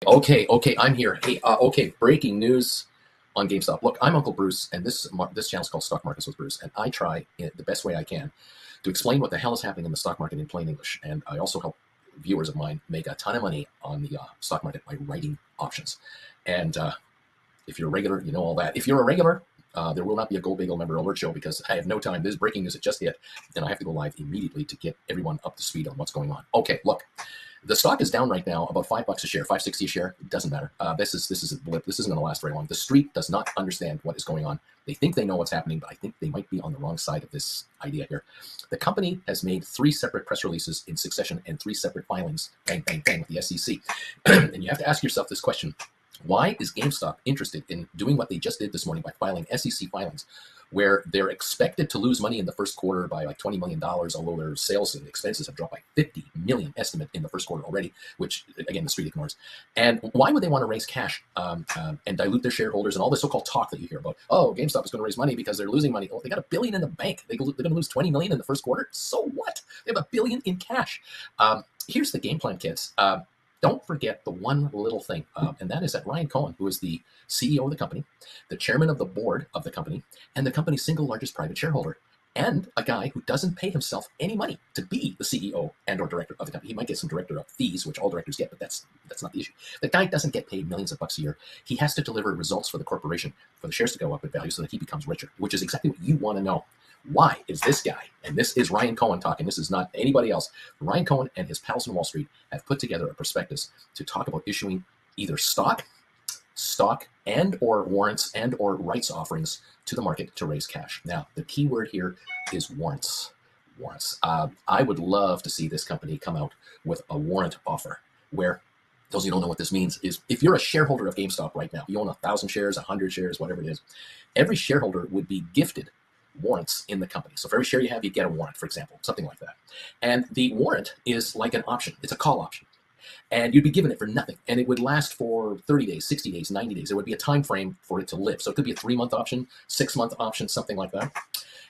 Okay, I'm here. Hey, okay, breaking news on GameStop. Look, I'm Uncle Bruce, and this channel is called Stock Markets with Bruce, and I try the best way I can to explain what the hell is happening in the stock market in plain English. And I also help viewers of mine make a ton of money on the stock market by writing options. And if you're a regular, you know all that. If you're a regular, there will not be a Go Bagel member alert show because I have no time. This is breaking news. It just hit, and I have to go live immediately to get everyone up to speed on what's going on. Okay, look. The stock is down right now, about $5 a share, $5.60 a share. It doesn't matter. This is a blip. This isn't going to last very long. The street does not understand what is going on. They think they know what's happening, but I think they might be on the wrong side of this idea here. The company has made 3 separate press releases in succession and 3 separate filings, bang, bang, bang, with the SEC. And you have to ask yourself this question. Why is GameStop interested in doing what they just did this morning by filing SEC filings, where they're expected to lose money in the first quarter by like $20 million, although their sales and expenses have dropped by $50 million estimate in the first quarter already, which, again, the street ignores. And why would they want to raise cash and dilute their shareholders and all this so-called talk that you hear about? Oh, GameStop is going to raise money because they're losing money. Oh, they got $1 billion in the bank. They're going to lose $20 million in the first quarter. So what? They have $1 billion in cash. Here's the game plan, kids. Don't forget the one little thing, and that is that Ryan Cohen, who is the CEO of the company, the chairman of the board of the company, and the company's single largest private shareholder, and a guy who doesn't pay himself any money to be the CEO and or director of the company. He might get some director of fees, which all directors get, but that's not the issue. The guy doesn't get paid millions of bucks a year. He has to deliver results for the corporation, for the shares to go up in value so that he becomes richer, which is exactly what you want to know. Why is this guy, and this is Ryan Cohen talking, this is not anybody else, Ryan Cohen and his pals on Wall Street have put together a prospectus to talk about issuing either stock and or warrants and or rights offerings to the market to raise cash. Now, the key word here is warrants. I would love to see this company come out with a warrant offer where, those of you who don't know what this means, is if you're a shareholder of GameStop right now, you own 1,000 shares, 100 shares, whatever it is, every shareholder would be gifted warrants in the company. So for every share you have, you get a warrant, for example, something like that. And the warrant is like an option. It's a call option. And you'd be given it for nothing. And it would last for 30 days, 60 days, 90 days. There would be a time frame for it to live. So it could be a 3-month option, 6-month option, something like that.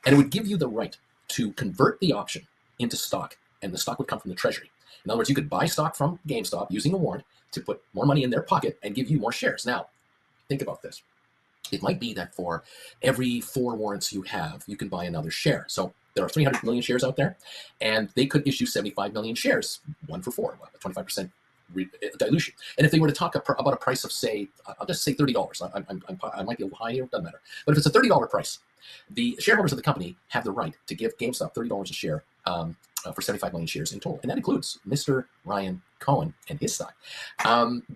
And it would give you the right to convert the option into stock. And the stock would come from the treasury. In other words, you could buy stock from GameStop using a warrant to put more money in their pocket and give you more shares. Now, think about this. It might be that for every 4 warrants you have, you can buy another share. So there are 300 million shares out there, and they could issue 75 million shares, 1 for 4, 25% dilution. And if they were to talk about a price of, say, I'll just say $30. I might be a little high here, doesn't matter. But if it's a $30 price, the shareholders of the company have the right to give GameStop $30 a share for 75 million shares in total. And that includes Mr. Ryan Cohen and his stock.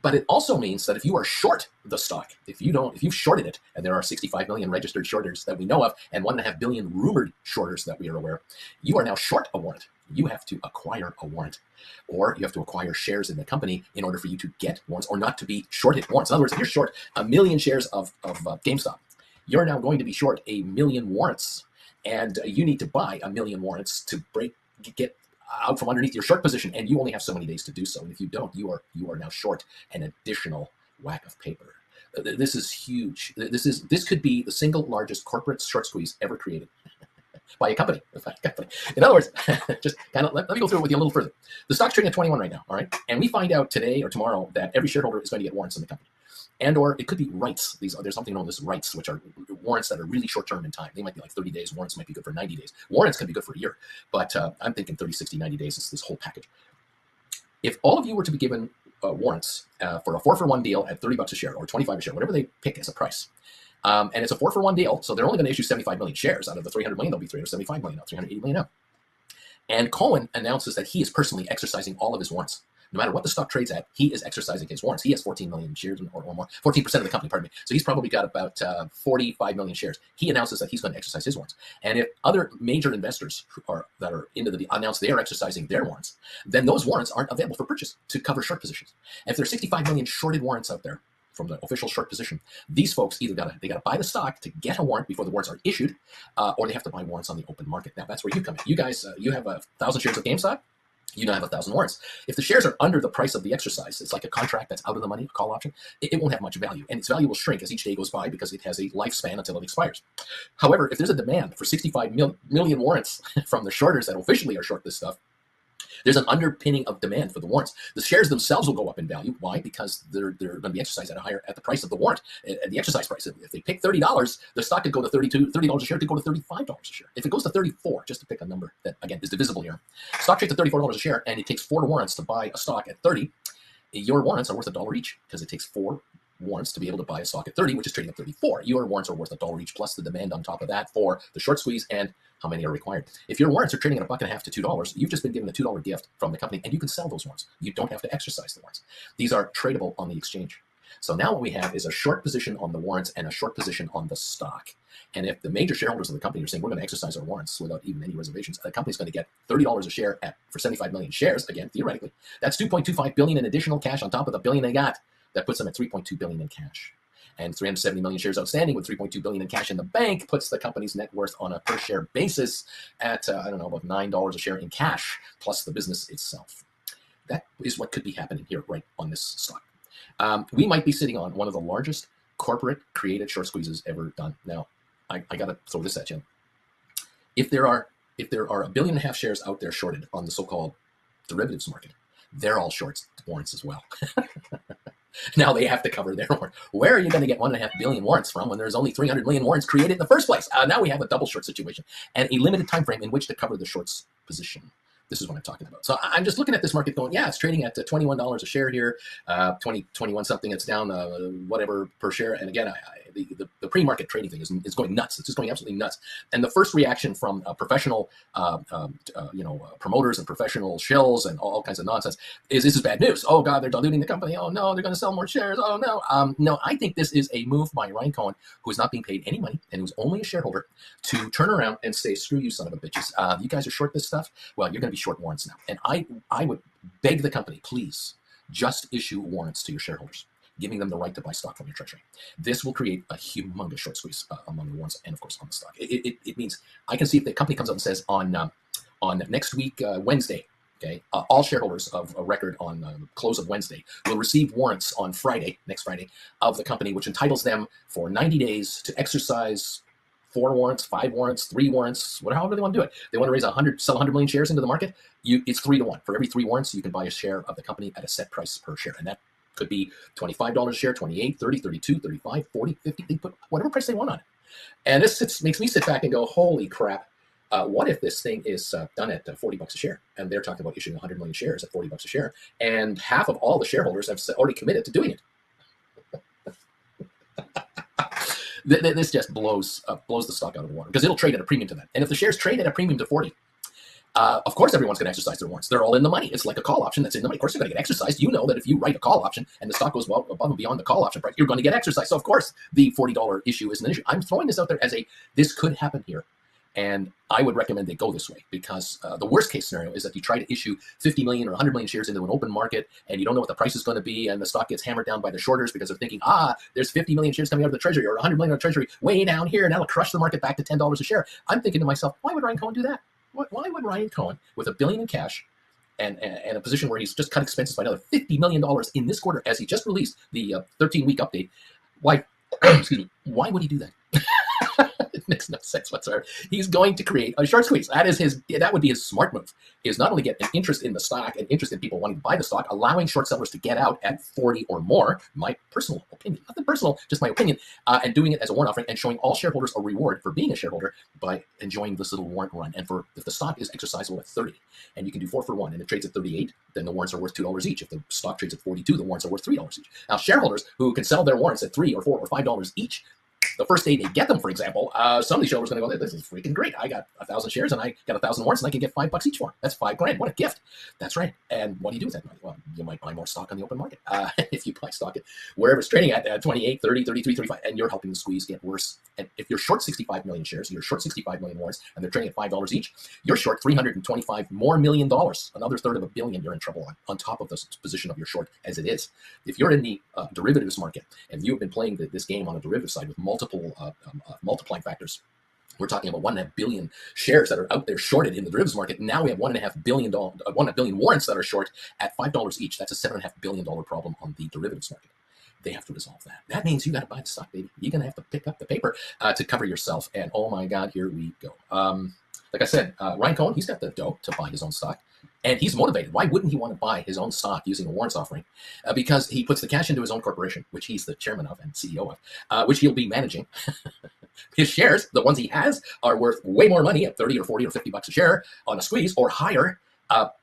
But it also means that if you are short the stock, if you've shorted it, and there are 65 million registered shorters that we know of, and 1.5 billion rumored shorters that we are aware of, you are now short a warrant. You have to acquire a warrant, or you have to acquire shares in the company in order for you to get warrants, or not to be shorted warrants. In other words, if you're short 1 million shares of GameStop, you're now going to be short 1 million warrants, and you need to buy 1 million warrants to get out from underneath your short position, and you only have so many days to do so. And if you don't, you are now short an additional whack of paper. This is huge. This could be the single largest corporate short squeeze ever created by a company. In other words, just kind of let me go through it with you a little further. The stock's trading at 21 right now, all right? And we find out today or tomorrow that every shareholder is going to get warrants in the company. And or it could be rights. There's something known as rights, which are warrants that are really short-term in time. They might be like 30 days. Warrants might be good for 90 days. Warrants can be good for a year. But I'm thinking 30, 60, 90 days is this whole package. If all of you were to be given warrants for a 4-for-1 deal at $30 a share or 25 a share, whatever they pick as a price, and it's a 4-for-1 deal, so they're only going to issue 75 million shares. Out of the 300 million, there'll be 375 million now, 380 million now. And Cohen announces that he is personally exercising all of his warrants. No matter what the stock trades at, he is exercising his warrants. He has 14 million shares or more, 14% of the company, pardon me. So he's probably got about 45 million shares. He announces that he's going to exercise his warrants. And if other major investors that are into the announce they are exercising their warrants, then those warrants aren't available for purchase to cover short positions. And if there's 65 million shorted warrants out there from the official short position, these folks either gotta buy the stock to get a warrant before the warrants are issued, or they have to buy warrants on the open market. Now that's where you come in. You guys, you have 1,000 shares of GameStop. You now have 1,000 warrants. If the shares are under the price of the exercise, it's like a contract that's out of the money, a call option, it won't have much value. And its value will shrink as each day goes by because it has a lifespan until it expires. However, if there's a demand for 65 million warrants from the shorters that officially are short this stuff, There's an underpinning of demand for the warrants. The shares themselves will go up in value. Why? Because they're going to be exercised at the price of the warrant, at the exercise price. If they pick $30, the stock could go to $30 a share, could go to $35 a share. If it goes to 34, just to pick a number that again is divisible here, stock trades at $34 a share, and it takes 4 warrants to buy a stock at 30. Your warrants are worth $1 each because it takes 4 warrants to be able to buy a stock at 30, which is trading at 34. Your warrants are worth $1 each plus the demand on top of that for the short squeeze and how many are required. If your warrants are trading at $1.50 to $2, you've just been given a $2 gift from the company, and you can sell those warrants. You don't have to exercise the warrants. These are tradable on the exchange. So now what we have is a short position on the warrants and a short position on the stock. And if the major shareholders of the company are saying we're going to exercise our warrants without even any reservations, the company's going to get $30 a share for 75 million shares. Again, theoretically, that's $2.25 billion in additional cash on top of the billion they got. That puts them at $3.2 billion in cash. And 370 million shares outstanding with $3.2 billion in cash in the bank puts the company's net worth on a per share basis at, about $9 a share in cash, plus the business itself. That is what could be happening here right on this stock. We might be sitting on one of the largest corporate created short squeezes ever done. Now, I got to throw this at you. If there are 1.5 billion shares out there shorted on the so-called derivatives market, they're all short warrants as well. Now they have to cover their warrant. Where are you going to get 1.5 billion warrants from when there's only 300 million warrants created in the first place? Now we have a double short situation and a limited time frame in which to cover the shorts position. This is what I'm talking about. So I'm just looking at this market going, yeah, it's trading at $21 a share here, 21 something. It's down whatever per share. And again, the pre-market trading thing is going nuts. It's just going absolutely nuts. And the first reaction from professional, promoters and professional shills and all kinds of nonsense is this is bad news. Oh God, they're diluting the company. Oh no, they're going to sell more shares. Oh no. No, I think this is a move by Ryan Cohen, who is not being paid any money and who's only a shareholder, to turn around and say, screw you, son of a bitches. You guys are short this stuff. Well, you're going to be short warrants now. And I would beg the company, please just issue warrants to your shareholders, giving them the right to buy stock from your treasury. This will create a humongous short squeeze among the warrants and, of course, on the stock. It means I can see if the company comes up and says on next week, Wednesday, okay, all shareholders of a record on close of Wednesday will receive warrants on Friday, next Friday, of the company, which entitles them for 90 days to exercise 4 warrants, 5 warrants, 3 warrants, however they want to do it. They want to raise sell 100 million shares into the market. It's 3 to 1. For every 3 warrants, you can buy a share of the company at a set price per share. And that could be $25 a share, 28, 30, 32, 35, 40, 50. They put whatever price they want on it. And this makes me sit back and go, holy crap. What if this thing is done at $40 a share? And they're talking about issuing 100 million shares at $40 a share. And half of all the shareholders have already committed to doing it. This just blows the stock out of the water because it'll trade at a premium to that. And if the shares trade at a premium to 40, of course everyone's going to exercise their warrants. They're all in the money. It's like a call option that's in the money. Of course they're going to get exercised. You know that if you write a call option and the stock goes well above and beyond the call option price, you're going to get exercised. So of course the $40 issue isn't an issue. I'm throwing this out there as this could happen here. And I would recommend they go this way because the worst case scenario is that you try to issue 50 million or 100 million shares into an open market and you don't know what the price is going to be and the stock gets hammered down by the shorters because they're thinking, there's 50 million shares coming out of the treasury or 100 million out of the treasury way down here and that'll crush the market back to $10 a share. I'm thinking to myself, why would Ryan Cohen do that? Why would Ryan Cohen, with $1 billion in cash and a position where he's just cut expenses by another $50 million in this quarter as he just released the 13-week update, why would he do that? It makes no sense whatsoever. He's going to create a short squeeze. That would be his smart move, is not only get an interest in the stock and interest in people wanting to buy the stock, allowing short sellers to get out at 40 or more, my personal opinion, nothing personal, just my opinion, and doing it as a warrant offering and showing all shareholders a reward for being a shareholder by enjoying this little warrant run. And if the stock is exercisable at 30 and you can do 4 for 1 and it trades at 38, then the warrants are worth $2 each. If the stock trades at 42, the warrants are worth $3 each. Now, shareholders who can sell their warrants at $3 or $4 or $5 each, the first day they get them, for example, some of these shareholders are going to go, this is freaking great. I got 1,000 shares and I got 1,000 warrants and I can get $5 each for them. That's $5,000. What a gift. That's right. And what do you do with that money? Well, you might buy more stock on the open market. If you buy stock at wherever it's trading at 28, 30, 33, 35, and you're helping the squeeze get worse. And if you're short 65 million shares, you're short 65 million warrants, and they're trading at $5 each, you're short $325 more million. Another third of $1 billion you're in trouble on top of the position of your short as it is. If you're in the derivatives market and you've been playing this game on a derivative side with multiple multiplying factors, we're talking about 1.5 billion shares that are out there shorted in the derivatives market. Now we have $1.5 billion warrants that are short at $5 each. That's a $7.5 billion problem on the derivatives market. They have to resolve that. That means you got to buy the stock, baby. You're going to have to pick up the paper to cover yourself. And oh my God, here we go. Like I said, Ryan Cohen, he's got the dough to buy his own stock. And he's motivated. Why wouldn't he want to buy his own stock using a warrants offering? Because he puts the cash into his own corporation, which he's the chairman of and CEO of, which he'll be managing. His shares, the ones he has, are worth way more money at 30 or 40 or 50 bucks a share on a squeeze or higher.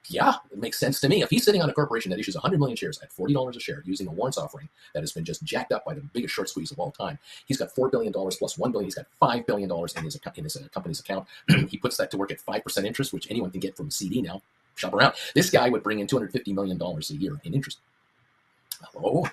Yeah, it makes sense to me. If he's sitting on a corporation that issues 100 million shares at $40 a share using a warrants offering that has been just jacked up by the biggest short squeeze of all time, he's got $4 billion plus $1 billion. He's got $5 billion in his company's account. He puts that to work at 5% interest, which anyone can get from a CD now. Shop around. This guy would bring in $250 million a year in interest. Hello,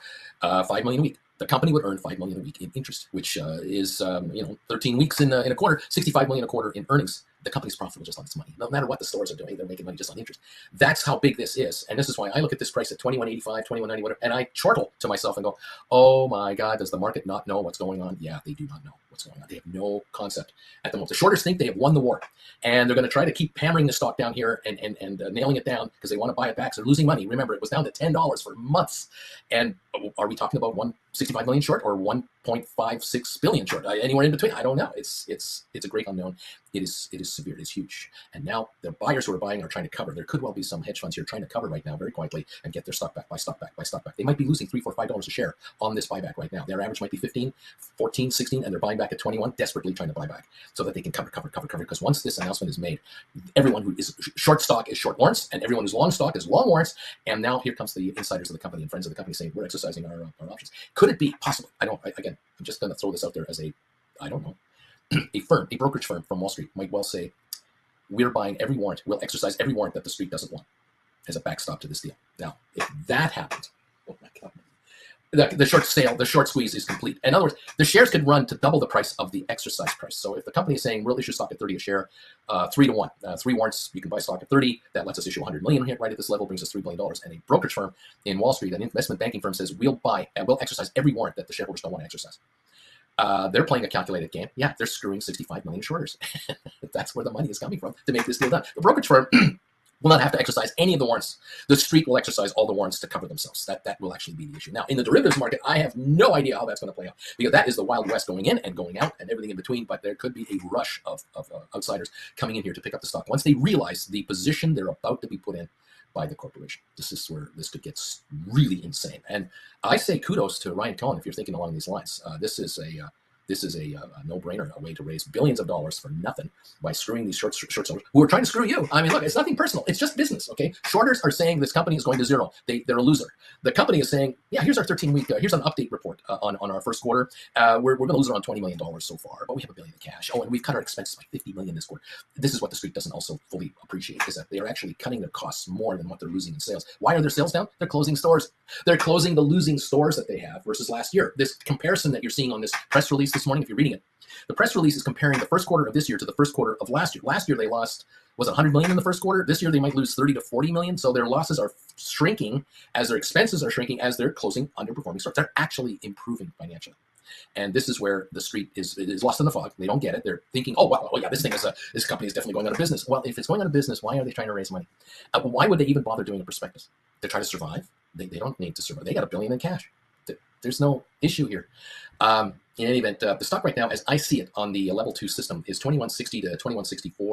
$5 million a week. The company would earn $5 million a week in interest, which is 13 weeks in a quarter, $65 million a quarter in earnings. The company's profitable just on its money. No matter what the stores are doing, they're making money just on interest. That's how big this is, and this is why I look at this price at $21.85, $21.90, whatever, and I chortle to myself and go, "Oh my God, does the market not know what's going on?" Yeah, they do not know what's going on. They have no concept at the moment. The shorters think they have won the war, and they're going to try to keep hammering the stock down here and nailing it down because they want to buy it back. So they're losing money. Remember, it was down to $10 for months, and are we talking about 165 million short or 1.56 billion short? Anywhere in between? I don't know. It's a great unknown. It is severe. It is huge. And now the buyers who are buying are trying to cover. There could well be some hedge funds here trying to cover right now very quietly and get their stock back, buy stock back, buy stock back. They might be losing $3, $4, $5 a share on this buyback right now. Their average might be 15, 14, 16, and they're buying back at 21, desperately trying to buy back so that they can cover. Because once this announcement is made, everyone who is short stock is short warrants, and everyone who's long stock is long warrants. And now here comes the insiders of the company and friends of the company saying we're exercising our options. Could it be possible? I'm just going to throw this out there as I don't know, a brokerage firm from Wall Street might well say, we're buying every warrant, we'll exercise every warrant that the street doesn't want as a backstop to this deal. Now, if that happens, oh my God, the short sale, the short squeeze is complete. In other words, the shares could run to double the price of the exercise price. So if the company is saying we'll issue stock at 30 a share, 3 to 1, 3 warrants, you can buy stock at 30. That lets us issue 100 million right at this level, brings us $3 billion. And a brokerage firm in Wall Street, an investment banking firm, says we'll exercise every warrant that the shareholders don't want to exercise. They're playing a calculated game. Yeah, they're screwing 65 million shorters. That's where the money is coming from to make this deal done. The brokerage firm will not have to exercise any of the warrants. The street will exercise all the warrants to cover themselves. That will actually be the issue. Now, in the derivatives market, I have no idea how that's going to play out because that is the Wild West going in and going out and everything in between. But there could be a rush of outsiders coming in here to pick up the stock once they realize the position they're about to be put in by the corporation. This is where this could get really insane. And I say kudos to Ryan Cohen if you're thinking along these lines. This is a no-brainer, a way to raise billions of dollars for nothing by screwing these short sellers who are trying to screw you. I mean, look, it's nothing personal. It's just business, okay? Shorters are saying this company is going to zero. They're a loser. The company is saying, yeah, here's our 13-week, here's an update report on our first quarter. We're going to lose around $20 million so far, but we have $1 billion in cash. Oh, and we've cut our expenses by $50 million this quarter. This is what the street doesn't also fully appreciate, is that they are actually cutting their costs more than what they're losing in sales. Why are their sales down? They're closing stores. They're closing the losing stores that they have versus last year. This comparison that you're seeing on this press release this morning, if you're reading it, the press release is comparing the first quarter of this year to the first quarter of last year. Last year they lost, was it 100 million in the first quarter? This year they might lose 30 to 40 million. So their losses are shrinking as their expenses are shrinking as they're closing underperforming stores. They're actually improving financially. And this is where the street is lost in the fog. They don't get it. They're thinking, oh, well, yeah, this company is definitely going out of business. Well, if it's going out of business, why are they trying to raise money? Why would they even bother doing a prospectus? They're trying to survive. They don't need to survive. They got $1 billion in cash. There's no issue here. In any event, the stock right now, as I see it on the level 2 system, is 2160 to 2164.